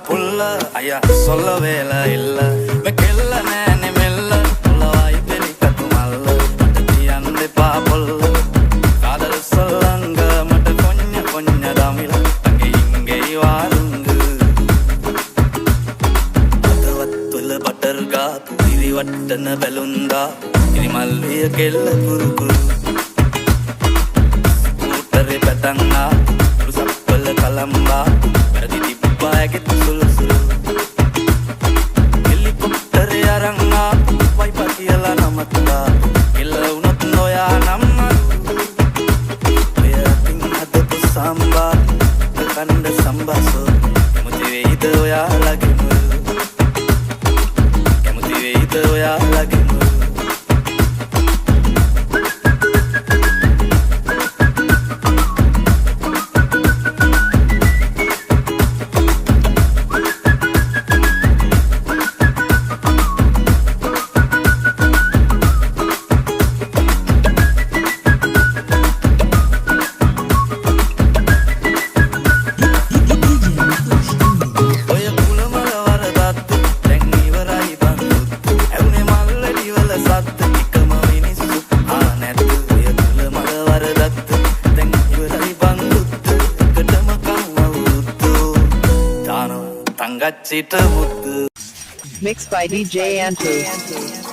புள்ள ஐயா சொல்ல வேலை இல்ல மெல்ல நேனி மெல்ல புள்ளவாய் பெரி கத்துமல்ல மட்டத்தி அந்தி பாப்பொல்ல காதல் சொல்லங்க மட்ட கொஞ்ச தமிழ அங்கே இங்கே வாருங்க வத்துல பட்டர்கா புதிரி வட்டன பெலுந்தா இது மல்லிய கெல்ல குரு குரு கூட்டரி பெட்டங்கா சப்பல்ல கலம்பா Gitu sulu-sulu helikopter yaranga vai pakiala namatla illa unot noya namma ya tinhadu samba kanda samba so motive ito ya lagi motive ito ya lagi Mixed by DJ Antu.